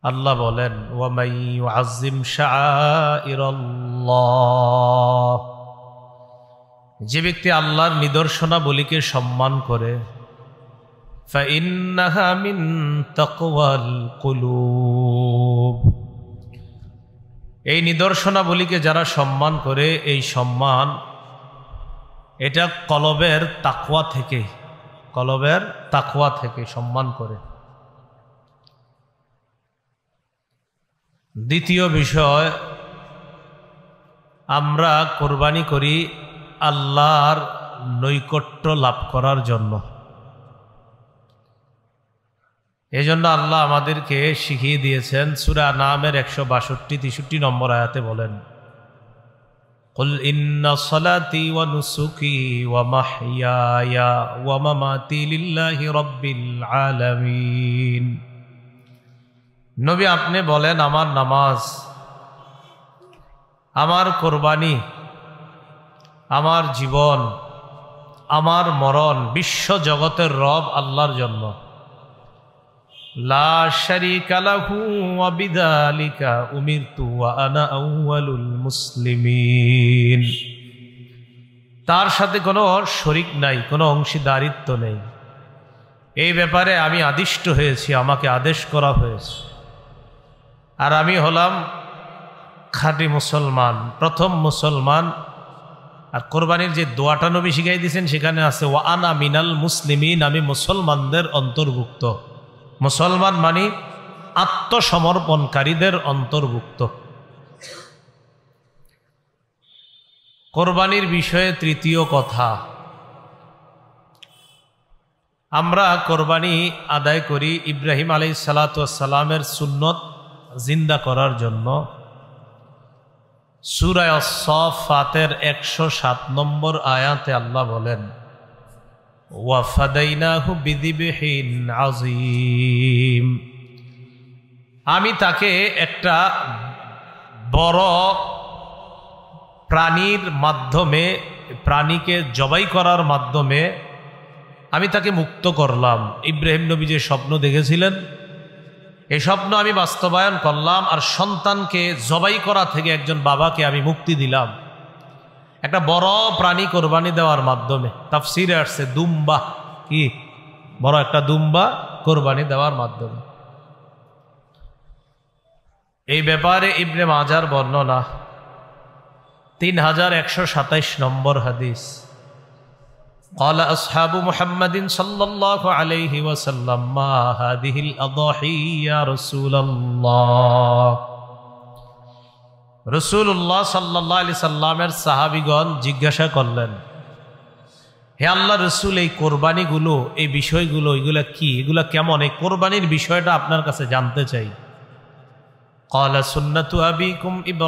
আল্লাহ বলেন ওয়ামাই ইউআযযিম শাআইরাল্লাহ, যে ব্যক্তি আল্লাহর নিদর্শনাবলীকে সম্মান করে, ফাইন্নাহা মিন তাকওয়াল কুলুব, এই নিদর্শনাবলীকে যারা সম্মান করে, এই সম্মান এটা কলবের তাকওয়া থেকে, কলবের তাকওয়া থেকে সম্মান করে। দ্বিতীয় বিষয়, আমরা কোরবানি করি আল্লাহর নৈকট্য লাভ করার জন্য। এজন্য আল্লাহ আমাদেরকে শিখিয়ে দিয়েছেন, সূরা নামের 162-63 নম্বর আয়াতে বলেন, কুল ইন্না সলাতি ওয়া নুসুকি ওয়া মাহইয়ায়া ওয়া মামাতি লিল্লাহি রাব্বিল আলামিন। নবী আপনি বলেন, আমার নামাজ, আমার কোরবানি, আমার জীবন, আমার মরণ বিশ্ব জগতের রব আল্লাহর জন্য। লা শারীকা লাহু ওয়া বিযালিকা উমিরতু ওয়া আনা আউয়ালুল মুসলিমিন। তার সাথে কোনো শরীক নাই, কোনো অংশীদারিত্ব নেই। এই ব্যাপারে আমি আদিষ্ট হয়েছি, আমাকে আদেশ করা হয়েছে। আর আমি হলাম খাঁটি মুসলমান, প্রথম মুসলমান। আর কোরবানির যে দোয়াটা নবী শিখাই দিয়েছেন সেখানে আছে ওয়া আনা মিনাল মুসলিমিন, আমি মুসলমানদের অন্তর্ভুক্ত। মুসলমান মানে আত্মসমর্পণকারীদের অন্তর্ভুক্ত। কোরবানির বিষয়ে তৃতীয় কথা, আমরা কোরবানি আদায় করি ইব্রাহিম আলাইহিস সালাতু ওয়াস সালামের সুন্নত জিন্দা করার জন্য। সূরা আস-সাফফাতের 107 নম্বর আয়াতে আল্লাহ বলেন, ওয়া ফাদাইনাহু বিযিবহিন আযীম, আমি তাকে একটা বড় প্রাণীর মাধ্যমে, প্রাণীকে জবাই করার মাধ্যমে আমি তাকে মুক্ত করলাম। ইব্রাহিম নবী যে স্বপ্ন দেখেছিলেন, এই স্বপ্ন আমি বাস্তবায়ন করলাম। আর সন্তানকে জবাই করা থেকে একজন বাবাকে আমি মুক্তি দিলাম একটা বড় প্রাণী কোরবানি দেওয়ার মাধ্যমে। তাফসিরে আসছে দুম্বা, কি বড় একটা দুম্বা কোরবানি দেওয়ার মাধ্যমে। এই ব্যাপারে ইবনে মাজার বর্ণনা 3127 নম্বর হাদিস। قال أصحاب محمد صلى الله عليه وسلم ما هذه الأضاحي يا رسول الله। রাসূলুল্লাহ সাল্লাল্লাহু আলাইহি সাল্লামের সাহাবীগণ জিজ্ঞাসা করলেন, হে আল্লাহর রাসূল, এই কোরবানিগুলো, এই বিষয়গুলো, এগুলা কি, এগুলা কেমন, এই কোরবানির বিষয়টা আপনার কাছে জানতে চাই। قال سنة أبيكم إبراهيم